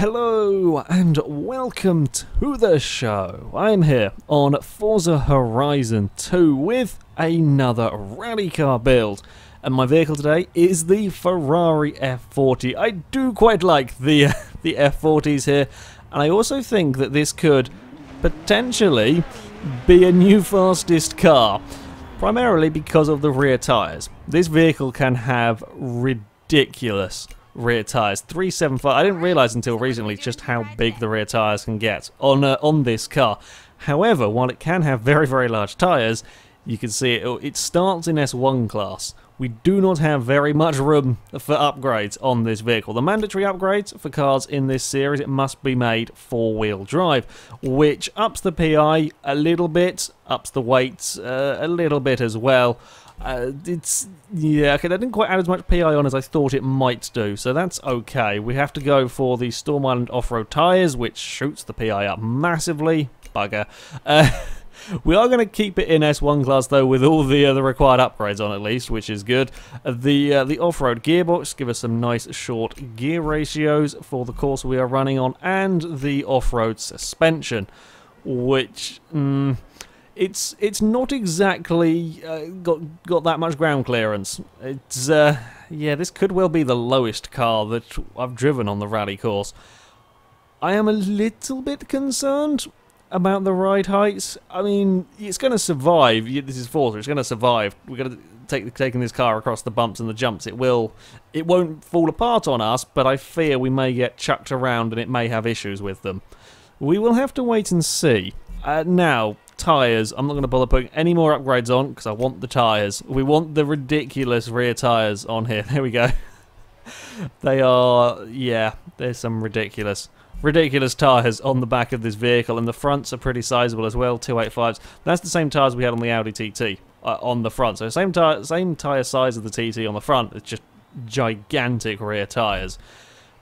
Hello and welcome to the show. I'm here on Forza Horizon 2 with another rally car build. And my vehicle today is the Ferrari F40. I do quite like the F40s here, and I also think that this could potentially be a new fastest car, primarily because of the rear tyres. This vehicle can have ridiculous rear tyres, 375. I didn't realise until recently just how big the rear tyres can get on this car. However, while it can have very, very large tyres, you can see it starts in S1 class. We do not have very much room for upgrades on this vehicle. The mandatory upgrades for cars in this series, it must be made four-wheel drive, which ups the PI a little bit, ups the weight a little bit as well. Yeah, okay, that didn't quite add as much PI on as I thought it might do, so that's okay. We have to go for the Storm Island off-road tyres, which shoots the PI up massively. Bugger. We are going to keep it in S1 class though, with all the required upgrades on at least, which is good. The off-road gearbox give us some nice short gear ratios for the course we are running on, and the off-road suspension, which it's not exactly got that much ground clearance. It's yeah, this could well be the lowest car that I've driven on the rally course. I am a little bit concerned about the ride heights. I mean, it's going to survive. This is Forza. It's going to survive. We're going to taking this car across the bumps and the jumps. It won't fall apart on us, but I fear we may get chucked around and it may have issues with them. We will have to wait and see. Now, tyres. I'm not going to bother putting any more upgrades on because I want the tyres. We want the ridiculous rear tyres on here. There we go. They are, yeah, there's some ridiculous tyres on the back of this vehicle, and the fronts are pretty sizable as well, 285s. That's the same tyres we had on the Audi TT on the front. So same tyre size of the TT on the front, it's just gigantic rear tyres.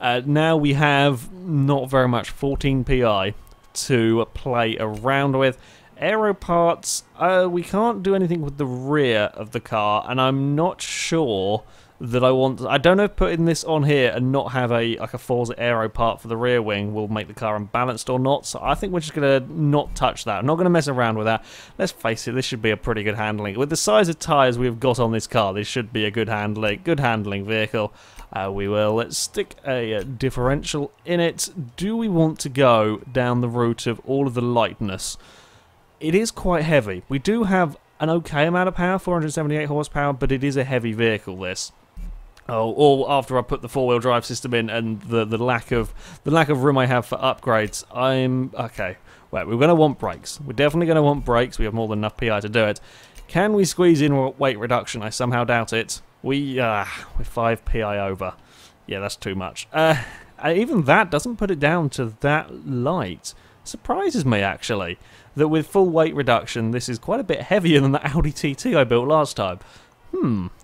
Now we have not very much, 14 PI to play around with. Aero parts, we can't do anything with the rear of the car, and I'm not sure that I don't know if putting this on here and not have a Forza aero part for the rear wing will make the car unbalanced or not. So I think we're just going to not touch that. I'm not going to mess around with that. Let's face it, this should be a pretty good handling. With the size of tyres we've got on this car, this should be a good handling vehicle. Let's stick a differential in it. Do we want to go down the route of all of the lightness? It is quite heavy. We do have an okay amount of power, 478 horsepower, but it is a heavy vehicle, this. Oh, or after I put the four-wheel drive system in and the lack of room I have for upgrades, I'm okay. Well, we're going to want brakes. We're definitely going to want brakes. We have more than enough PI to do it. Can we squeeze in weight reduction? I somehow doubt it. We're 5 PI over. Yeah, that's too much. Even that doesn't put it down to that light. Surprises me actually that with full weight reduction, this is quite a bit heavier than the Audi TT I built last time.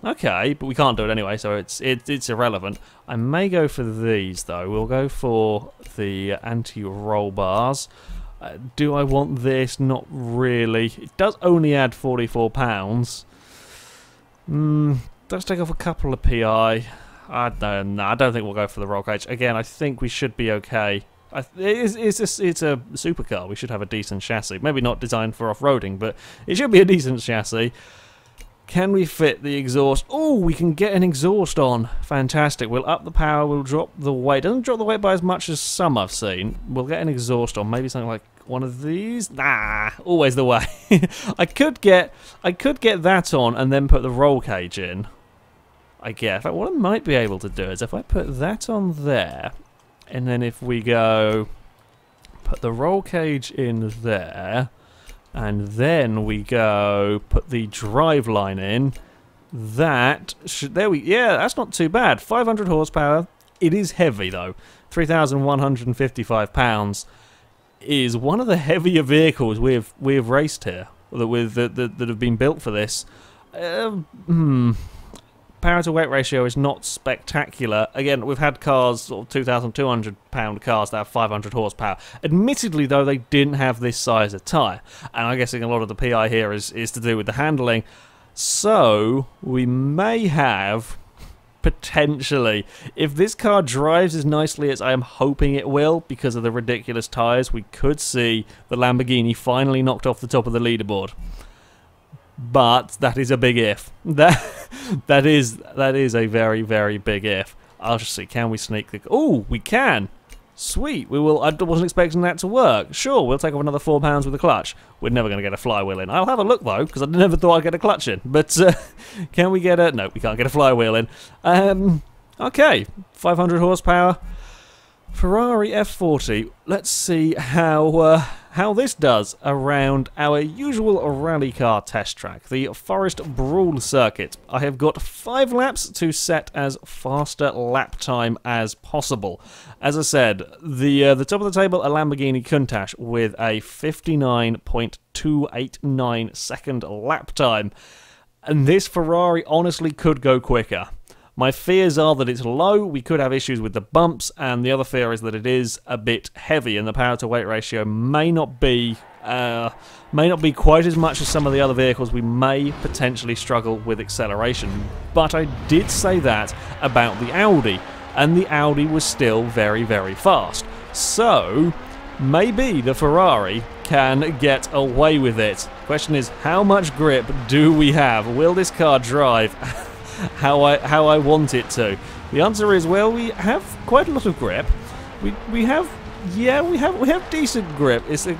Okay, but we can't do it anyway, so it's irrelevant. I may go for these, though. We'll go for the anti-roll bars. Do I want this? Not really. It does only add 44 pounds. Does take off a couple of PI. I don't think we'll go for the roll cage. Again, I think we should be okay. It's a supercar. We should have a decent chassis. Maybe not designed for off-roading, but it should be a decent chassis. Can we fit the exhaust? Oh, we can get an exhaust on. Fantastic. We'll up the power, we'll drop the weight. Doesn't drop the weight by as much as some I've seen. We'll get an exhaust on. Maybe something like one of these. Nah, always the way. I could get that on and then put the roll cage in. I guess. In fact, what I might be able to do is if I put that on there, and then if we go put the roll cage in there, and then we go put the drive line in. That should, yeah, that's not too bad. 500 horsepower. It is heavy though. 3,155 pounds is one of the heavier vehicles we've raced here that have been built for this. Power to weight ratio is not spectacular. Again, we've had cars, sort of 2,200 pound cars that have 500 horsepower. Admittedly, though, they didn't have this size of tyre. And I'm guessing a lot of the PI here is to do with the handling. So, we may have potentially. If this car drives as nicely as I am hoping it will, because of the ridiculous tyres, we could see the Lamborghini finally knocked off the top of the leaderboard. But that is a big if. That is a very, very big if. I'll just see, can we sneak the... Oh, we can! Sweet, we will. I wasn't expecting that to work. Sure, we'll take off another £4 with a clutch. We're never going to get a flywheel in. I'll have a look though, because I never thought I'd get a clutch in. But can we get a... No, we can't get a flywheel in. Okay, 500 horsepower. Ferrari F40. Let's see how this does around our usual rally car test track, the Forest Brawl circuit. I have got 5 laps to set as faster lap time as possible. As I said, the top of the table, a Lamborghini Countach with a 59.289 second lap time, and this Ferrari honestly could go quicker. My fears are that it's low, we could have issues with the bumps, and the other fear is that it is a bit heavy, and the power-to-weight ratio may not be quite as much as some of the other vehicles. We may potentially struggle with acceleration. But I did say that about the Audi, and the Audi was still very, very fast. So, maybe the Ferrari can get away with it. Question is, how much grip do we have? Will this car drive how I want it to? The answer is, well, we have quite a lot of grip. We have decent grip. It's a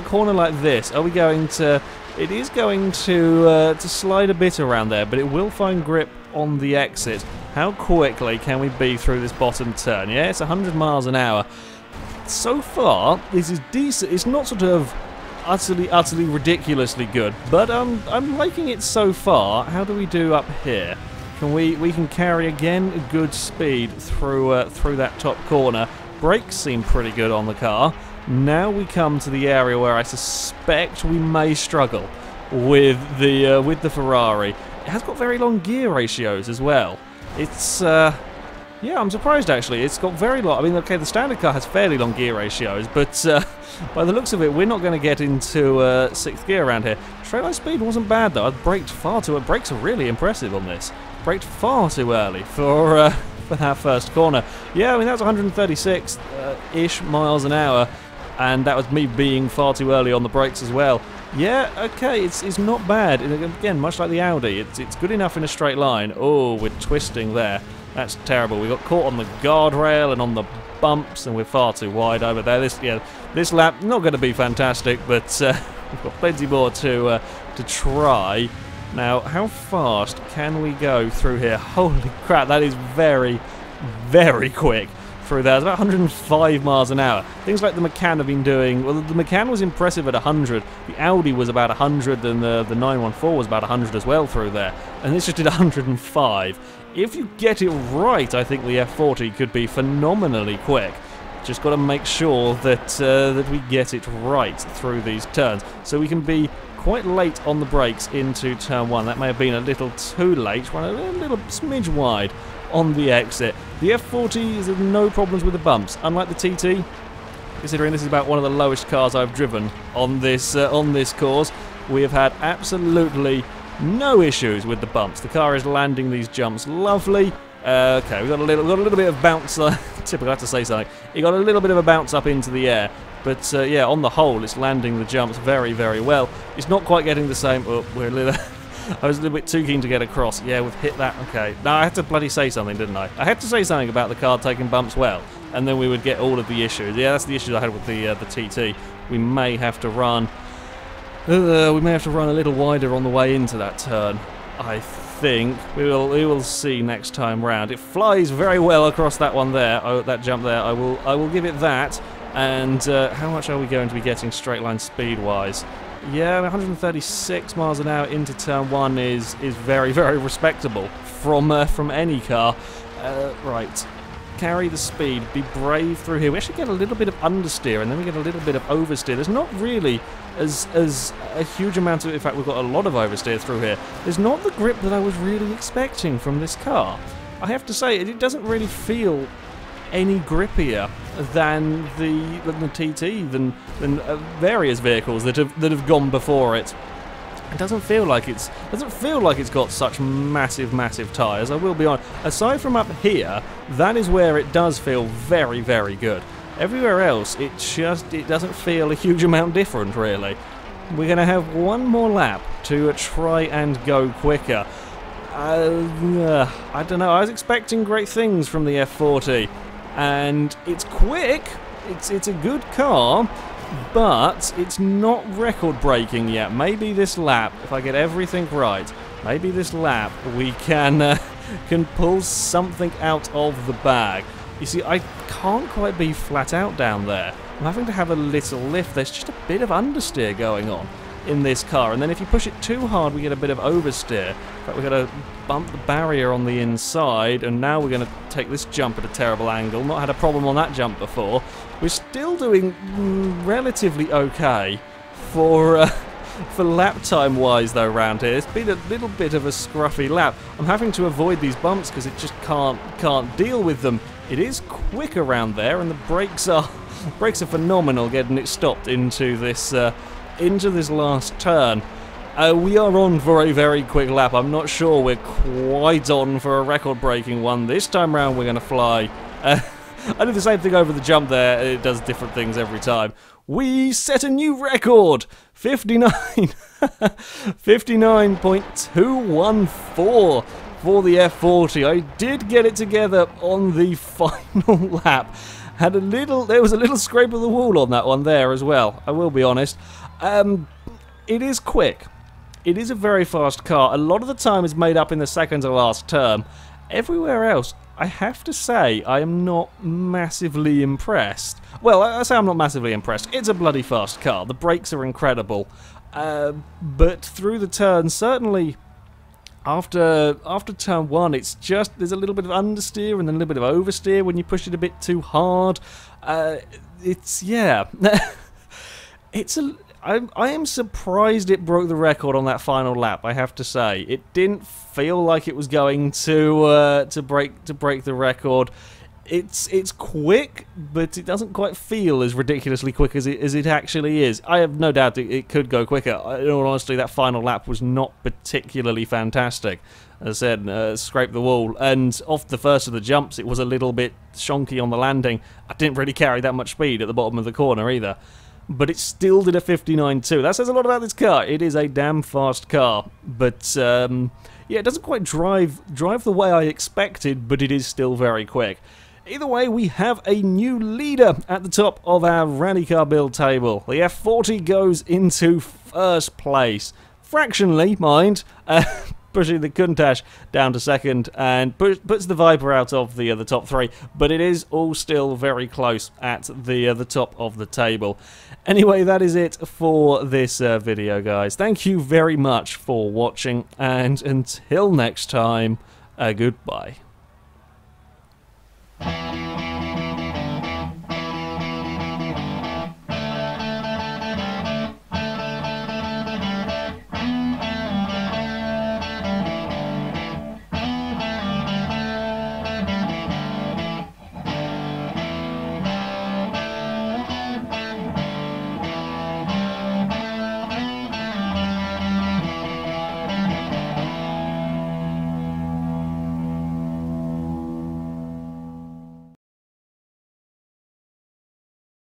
corner like this. Are we going to... It is going to slide a bit around there, but it will find grip on the exit. How quickly can we be through this bottom turn? Yeah, it's 100 miles an hour. So far, this is decent. It's not sort of utterly ridiculously good, but I'm liking it so far. How do we do up here? We can carry again a good speed through that top corner. Brakes seem pretty good on the car. Now we come to the area where I suspect we may struggle with the Ferrari. It has got very long gear ratios as well. It's yeah, I'm surprised actually. It's got very long. I mean, okay, the standard car has fairly long gear ratios, but by the looks of it, we're not going to get into 6th gear around here. Straight line speed wasn't bad though. I braked far too. Brakes are really impressive on this. Braked far too early for that first corner. Yeah, I mean that's 136-ish miles an hour, and that was me being far too early on the brakes as well. Yeah, okay, it's not bad. And again, much like the Audi, it's good enough in a straight line. Oh, we're twisting there. That's terrible. We got caught on the guardrail and on the bumps, and we're far too wide over there. This lap not going to be fantastic, but we've got plenty more to try. Now, how fast can we go through here? Holy crap, that is very, very quick through there. It's about 105 miles an hour. Things like the Macan have been doing... Well, the Macan was impressive at 100. The Audi was about 100, and the 914 was about 100 as well through there. And this just did 105. If you get it right, I think the F40 could be phenomenally quick. Just got to make sure that that we get it right through these turns, so we can be quite late on the brakes into turn 1. That may have been a little too late, run a little smidge wide on the exit. The F40 has no problems with the bumps, unlike the TT. Considering this is about one of the lowest cars I've driven on this course, we have had absolutely no issues with the bumps. The car is landing these jumps lovely. Okay, we got a little bit of bounce. Typical, I have to say something. It got a little bit of a bounce up into the air, but yeah, on the whole, it's landing the jumps very, very well. It's not quite getting the same. Oh, we're a little. I was a little bit too keen to get across. Yeah, we've hit that. Okay, now I had to bloody say something, didn't I? I had to say something about the car taking bumps well, and then we would get all of the issues. Yeah, that's the issues I had with the TT. We may have to run. We may have to run a little wider on the way into that turn. I think we will see next time round. It flies very well across that one there. Oh, that jump there. I will give it that. And how much are we going to be getting straight line speed wise? Yeah, 136 miles an hour into turn 1 is very, very respectable from any car. Right. Carry the speed, be brave through here. We actually get a little bit of understeer, and then we get a little bit of oversteer. There's not really as a huge amount of... In fact, we've got a lot of oversteer through here. There's not the grip that I was really expecting from this car. I have to say, it doesn't really feel any grippier than the TT, than various vehicles that have gone before it. It doesn't feel like it's got such massive tyres. I will be honest. Aside from up here, that is where it does feel very, very good. Everywhere else, it doesn't feel a huge amount different, really. We're going to have one more lap to try and go quicker. I don't know. I was expecting great things from the F40, and it's quick. It's a good car. But it's not record-breaking yet. Maybe this lap, if I get everything right, maybe this lap we can pull something out of the bag. You see, I can't quite be flat out down there. I'm having to have a little lift. There's just a bit of understeer going on in this car, and then if you push it too hard, we get a bit of oversteer. In fact, we're going to bump the barrier on the inside, and now we're going to take this jump at a terrible angle. Not had a problem on that jump before. We're still doing relatively okay for lap time wise though around here. It's been a little bit of a scruffy lap. I'm having to avoid these bumps because it just can't deal with them. It is quick around there, and the brakes are phenomenal getting it stopped into this last turn. We are on for a very quick lap. I'm not sure we're quite on for a record-breaking one. This time round we're going to fly. I did the same thing over the jump there. It does different things every time. We set a new record! 59.214 for the F40. I did get it together on the final lap. There was a little scrape of the wall on that one there as well, I will be honest. It is quick. It is a very fast car. A lot of the time is made up in the second to last turn. Everywhere else, I have to say, I am not massively impressed. Well, I say I'm not massively impressed. It's a bloody fast car. The brakes are incredible. But through the turn, certainly after turn one, it's just, there's a little bit of understeer and then a little bit of oversteer when you push it a bit too hard. Yeah. I am surprised it broke the record on that final lap, I have to say. It didn't feel like it was going to break the record. It's quick, but it doesn't quite feel as ridiculously quick as it actually is. I have no doubt it could go quicker. In all honesty, that final lap was not particularly fantastic. As I said, scraped the wall, and off the first of the jumps, it was a little bit shonky on the landing. I didn't really carry that much speed at the bottom of the corner either. But it still did a 59.2. That says a lot about this car. It is a damn fast car. But, yeah, it doesn't quite drive the way I expected, but it is still very quick. Either way, we have a new leader at the top of our rally car build table. The F40 goes into first place. Fractionally, mind. Pushing the Countach down to second and puts the Viper out of the top three, but it is all still very close at the top of the table. Anyway, that is it for this video, guys. Thank you very much for watching, and until next time, goodbye.